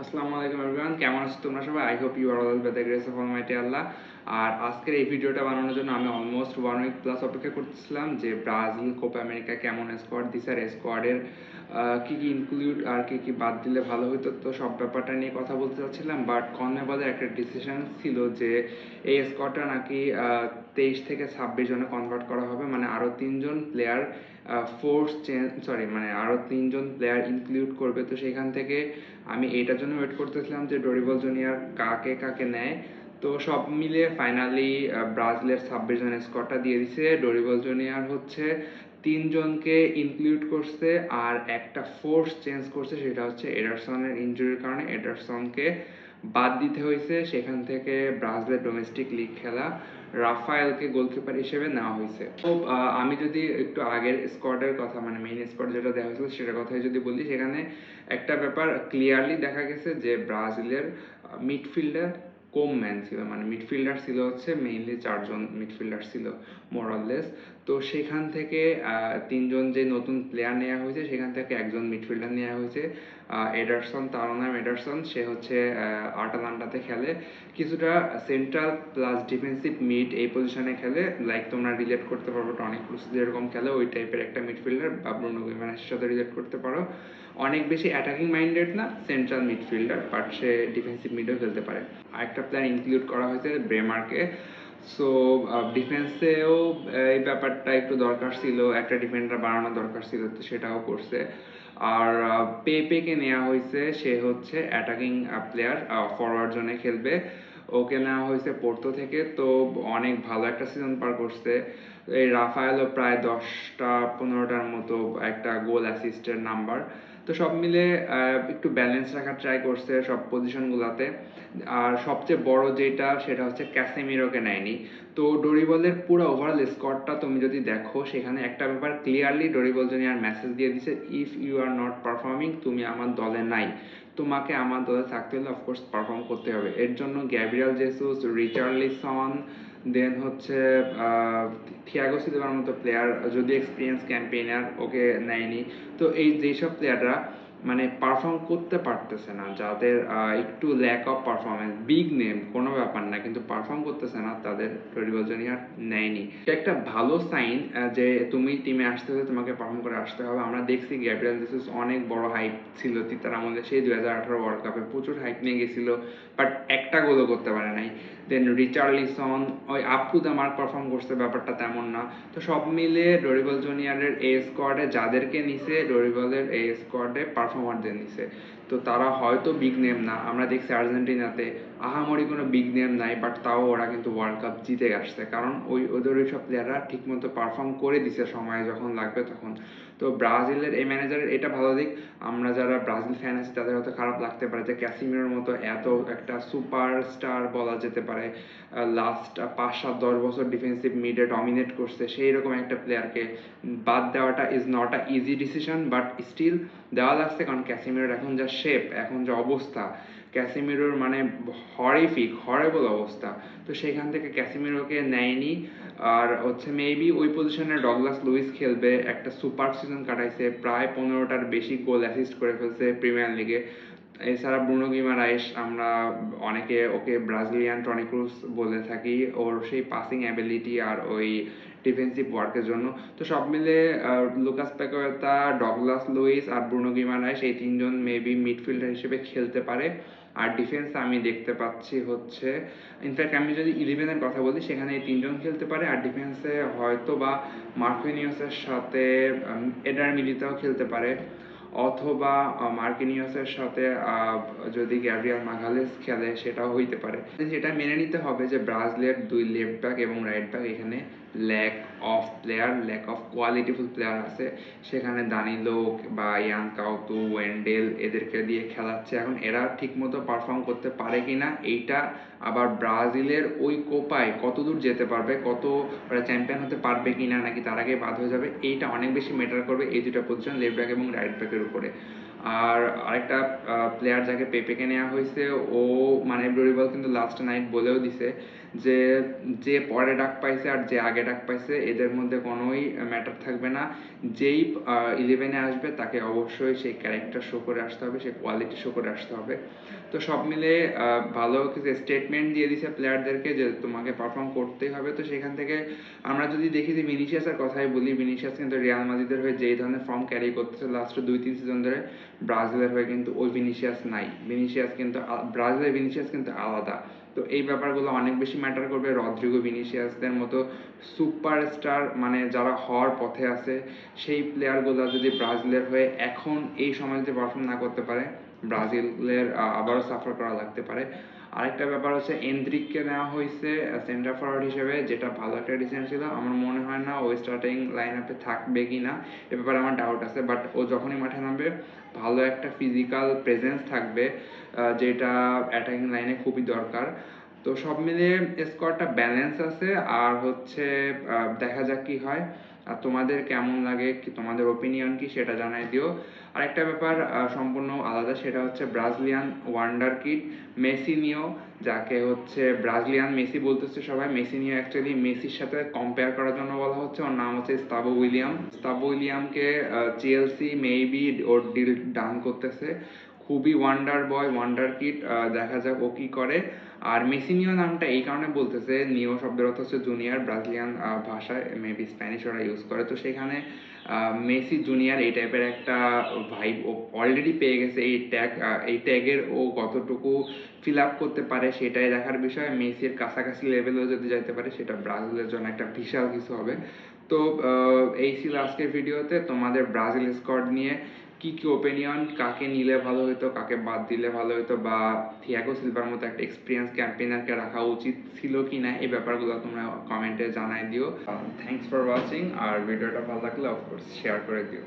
আসসালামু আলাইকুম এভরিওয়ান, কেমন আছো তোমরা সবাই? I hope you are all by the grace of almighty Allah. আর আজকের এই ভিডিওটা বানানোর জন্য আমি অলমোস্ট 1 উইক প্লাস অপেক্ষা করতেছিলাম যে ব্রাজিল কোপা আমেরিকা কেমন স্কোয়াড দিছে আর স্কোয়াডের কী কী ইনক্লুড আর কী বাদ দিলে ভালো হতো, তো সব ব্যাপারটা নিয়ে কথা বলতে চাচ্ছিলাম। বাট কনমেবলের একটা ডিসিশন ছিল যে এই স্কোয়াডটা নাকি 23 থেকে 26 জনে কনভার্ট করা হবে, মানে আরও 3 জন প্লেয়ার মানে আরও 3 জন প্লেয়ার ইনক্লুড করবে। তো সেখান থেকে আমি এইটার জন্য ওয়েট করতেছিলাম যে ডরিবল জুনিয়র কাকে কাকে নেয়। তো সব মিলিয়ে ফাইনালি ব্রাজিলের 26 জনের স্কোয়াডটা দিয়ে দিছে। ডরিবল জুনিয়র হচ্ছে 3 জনকে ইনক্লুড করছে আর একটা ফোর্স চেঞ্জ করছে, সেটা হচ্ছে এডারসনের ইনজুরির কারণে এডারসনকে বাদ দিতে হয়েছে। সেখান থেকে ব্রাজিলের ডোমেস্টিক লিগ খেলা রাফায়েলকে গোলকিপার হিসেবে নেওয়া হয়েছে। তো আমি যদি একটু আগের স্কোয়াডের কথা, মানে মেইন স্কোয়াড যেটা দেখা হয়েছিল সেটার কথাই যদি বলি, সেখানে একটা ব্যাপার ক্লিয়ারলি দেখা গেছে যে ব্রাজিলের মিডফিল্ডার কম ম্যান ছিল, মানে মিডফিল্ডার ছিল হচ্ছে মেইনলি 4 জন মিডফিল্ডার ছিল মোরাললেস। তো সেখান থেকে 3 জন যে নতুন প্লেয়ার নেওয়া হয়েছে সেখান থেকে একজন মিডফিল্ডার নেওয়া হয়েছে, এডারসন, তার নাম এডারসন। সে হচ্ছে আটালান্টাতে খেলে, কিছুটা সেন্ট্রাল প্লাস ডিফেন্সিভ মিড এই পজিশনে খেলে। লাইক তোমরা রিলেট করতে পারবো টনি ক্রুস যেরকম খেলে ওই টাইপের একটা মিডফিল্ডার, বা ব্রুনো গিমারেসের সাথে রিলেট করতে পারো। অনেক বেশি অ্যাটাকিং মাইন্ডেড না, সেন্ট্রাল মিডফিল্ডার, বাট সে ডিফেন্সিভ মিডও খেলতে পারে। আরেকটা প্লেয়ার ইনক্লুড করা হয়েছে ব্রেমারকে। সো ডিফেন্সেও এই ব্যাপারটা একটু দরকার ছিল, একটা ডিফেন্ডার বাড়ানো দরকার ছিল, তো সেটাও করছে। আর পেপেকে নেওয়া হয়েছে, সে হচ্ছে অ্যাটাকিং প্লেয়ার, ফরওয়ার্ড জোনে খেলবে। ওকে নেওয়া হয়েছে পোর্তো থেকে। তো অনেক ভালো একটা সিজন পার করছে। এই রাফায়েলও প্রায় 10টা-15টার মতো একটা গোল অ্যাসিস্টের নাম্বার। তো সব মিলে একটু ব্যালেন্স রাখার ট্রাই করছে সব পজিশনগুলোতে। আর সবচেয়ে বড় যেটা সেটা হচ্ছে ক্যাসেমিরোকে নেয়নি। তো ডরিবলের পুরো ওভারঅল স্কোয়াডটা তুমি যদি দেখো, সেখানে একটা ব্যাপার ক্লিয়ারলি ডরিবল জুনিয়র মেসেজ দিয়ে দিছে, if you are not performing, তুমি আমার দলে নাই, তোমাকে আমার দলে থাকতে হলে অফকোর্স পারফর্ম করতে হবে। এর জন্য গ্যাব্রিয়েল জেসুস, রিচার্লিসন, দেন হচ্ছে থিয়াগো সিলভার মতো প্লেয়ার, যদি এক্সপিরিয়েন্স ক্যাম্পেইনার, ওকে নেয়নি। তো এই যেসব প্লেয়াররা মানে পারফর্ম করতে পারতেছে না, যাদের একটু lack of performance, big name কোনো ব্যাপার না কিন্তু পারফর্ম করতেছে না, তাদের ডরিবল জুনিয়র নেয়নি। একটা ভালো সাইন যে তুমি টিমে আসতে হলে তোমাকে পারফর্ম করে আসতে হবে। আমরা দেখছি গ্যাব্রিয়েল জেসুস অনেক বড় হাইপ ছিল তার আমাদের সেই 2018 ওয়ার্ল্ড কাপে প্রচুর হাইপ নিয়ে গেছিল, বাট একটা গোলও করতে পারে নাই। দেন রিচার্লিসন ওই up to the mark perform করছে, ব্যাপারটা তেমন না। তো সব মিলে ডরিবল জুনিয়রের এই স্কোয়াডে যাদেরকে নিছে, ডরিবলের এই স্কোয়াডে পারফর্মারদের নিছে। তো তারা হয়তো বিগ নেম না, আমরা দেখছি আর্জেন্টিনাতে আহামরি কোনো বিগ নেম নাই, বাট তাও ওরা কিন্তু ওয়ার্ল্ড কাপ জিতে আসছে, কারণ ওদের ওইসব প্লেয়াররা ঠিকমতো পারফর্ম করে দিছে সময় যখন লাগবে তখন। তো ব্রাজিলের এই ম্যানেজারের এটা ভালো দিক। আমরা যারা ব্রাজিল ফ্যান আছি তাদের হয়তো খারাপ লাগতে পারে যে ক্যাসিমিরোর মতো এত একটা সুপারস্টার বলা যেতে পারে, লাস্ট 5-7-10 বছর ডিফেন্সিভ মিডে ডমিনেট করছে, সেই রকম একটা প্লেয়ারকে বাদ দেওয়াটা is not a easy decision, but still দেওয়া লাগছে, কারণ ক্যাসিমিরোর এখন যা শেপ, এখন যা অবস্থা, ক্যাসিমিরোর মানে হরেবল অবস্থা। তো সেখান থেকে ক্যাসিমিরোকে নেয়নি। আর হচ্ছে মেবি ওই পজিশনে ডগলাস লুইস খেলবে, একটা সুপার সিজন কাটাইছে, প্রায় 15টার বেশি গোল অ্যাসিস্ট করে ফেলছে প্রিমিয়ার লিগে। এছাড়া ব্রুনো গিমারাইস, আমরা অনেকে ওকে ব্রাজিলিয়ান টনি ক্রুস বলে থাকি, ওর সেই পাসিং অ্যাবিলিটি আর ওই ডিফেন্সিভ ওয়ার্কের জন্য। তো সব মিলে লুকাস প্যাকুয়েতা, ডগলাস লুইস আর ব্রুনো গিমারাইস এই 3 জন মেবি মিডফিল্ডার হিসেবে খেলতে পারে। আর ডিফেন্সে আমি দেখতে পাচ্ছি হচ্ছে, ইনফ্যাক্ট আমি যদি 11-এর কথা বলি, সেখানে এই 3 জন খেলতে পারে। আর ডিফেন্সে হয়তো বা মার্কিনিয়াসের সাথে এডার মিলিতাও খেলতে পারে, অথবা মার্কিনিয়াসের সাথে যদি গ্যাব্রিয়েল মাগালেস খেলে সেটাও হইতে পারে। যেটা মেনে নিতে হবে যে ব্রাজিলের 2 লেফট ব্যাক এবং রাইট ব্যাক এখানে ল্যাক অফ কোয়ালিটিফুল প্লেয়ার আছে। সেখানে দানিলো বা ইয়ান কাউতু, ওয়েন্ডেল এদেরকে দিয়ে খেলাচ্ছে। এখন এরা ঠিকমতো পারফর্ম করতে পারে কিনা, এইটা আবার ব্রাজিলের ওই কোপায় কতদূর যেতে পারবে, কত ওরা চ্যাম্পিয়ন হতে পারবে কিনা, নাকি তার আগে বাদ হয়ে যাবে, এইটা অনেক বেশি ম্যাটার করবে এই দুটো পজিশন, লেফট ব্যাক এবং রাইট ব্যাকের উপরে। আর আরেকটা প্লেয়ার যাকে পেপেকে নেওয়া হয়েছে, ও মানে ডোরিবল কিন্তু লাস্ট নাইট বলেও দিছে যে যে পরে ডাক পাইছে আর যে আগে ডাক পাইছে এদের মধ্যে কোনোই ম্যাটার থাকবে না, যেই 11-এ আসবে তাকে অবশ্যই সেই ক্যারেক্টার শো করে আসতে হবে, সেই কোয়ালিটি শো করে আসতে হবে। তো সব মিলে ভালো কিছু স্টেটমেন্ট দিয়ে দিছে প্লেয়ারদেরকে যে তোমাকে পারফর্ম করতেই হবে। তো সেখান থেকে আমরা যদি দেখি যে ভিনিসিয়াসের কথাই বলি, ভিনিসিয়াস কিন্তু রিয়াল মাদ্রিদের হয়ে যেই ধরনের ফর্ম ক্যারি করতেছে লাস্ট 2-3 সিজন ধরে, ব্রাজিলের হয়ে কিন্তু ওই ভিনিসিয়াস নাই। ভিনিসিয়াস কিন্তু ব্রাজিলের ভিনিসিয়াস কিন্তু আলাদা। তো এই ব্যাপারগুলো অনেক বেশি ম্যাটার করবে রদ্রিগো ভিনিসিয়াসদের মতো সুপারস্টার, মানে যারা হওয়ার পথে আছে সেই প্লেয়ারগুলো যদি ব্রাজিলের হয়ে এখন এই সময় যদি পারফর্ম না করতে পারে, ব্রাজিলের আবারও সাফার করা লাগতে পারে। আরেকটা ব্যাপার হচ্ছে এন্দ্রিককে নেওয়া হয়েছে সেন্টার ফরওয়ার্ড হিসেবে, যেটা ভালো একটা ডিসিশন ছিল। আমার মনে হয় না ও স্টার্টিং লাইন আপে থাকবে কি না এ ব্যাপারে আমার ডাউট আছে, বাট ও যখনই মাঠে নামবে ভালো একটা ফিজিক্যাল প্রেজেন্স থাকবে, যেটা অ্যাটাকিং লাইনে খুবই দরকার। তো সব মিলিয়ে স্কোয়াডটা ব্যালেন্স আছে। আর হচ্ছে দেখা যাক কি হয়। আর তোমাদের কেমন লাগে, কি তোমাদের ওপিনিয়ন কি সেটা জানাই দিও। আরেকটা ব্যাপার সম্পূর্ণ আলাদা, সেটা হচ্ছে ব্রাজিলিয়ান ওয়ান্ডার কিড মেসিনিও, যাকে হচ্ছে ব্রাজিলিয়ান মেসি বলতেছে সবাই। মেসিনিও অ্যাকচুয়ালি মেসির সাথে কম্পেয়ার করার জন্য বলা হচ্ছে। ওর নাম হচ্ছে স্তাভো উইলিয়াম। স্তাভো উইলিয়ামকে চেলসি মেবি ওর ডিল ডান করতেছে। খুবই ওয়ান্ডার বয়, ওয়ান্ডার কিড, দেখা যাক ও কি করে। আর মেসিনিও নামটা এই কারণে বলতেছে, নিও শব্দের অর্থ হচ্ছে জুনিয়র, ব্রাজিলিয়ান ভাষায় মেবি স্প্যানিশ ওরা ইউজ করে, তো সেখানে মেসি জুনিয়র এই টাইপের একটা ভাইব ও অলরেডি পেয়ে গেছে। এই ট্যাগের ও কতটুকু ফিল আপ করতে পারে সেটাই দেখার বিষয়। মেসির কাছাকাছি লেভেলেও যদি যাইতে পারে সেটা ব্রাজিলের জন্য একটা বিশাল কিছু হবে। তো এই ছিল আজকের ভিডিওতে। তোমাদের ব্রাজিল স্কোয়াড নিয়ে কি কি ওপিনিয়ন, কাকে নিলে ভালো হতো, কাকে বাদ দিলে ভালো হতো, বা থিয়াগো সিলভার মতো একটা এক্সপিরিয়েন্স ক্যাম্পেইনারকে রাখা উচিত ছিল কি না, এই ব্যাপারগুলো তোমরা কমেন্টে জানাই দিও। Thanks for watching. আর ভিডিওটা ভালো লাগলে অফকোর্স শেয়ার করে দিও।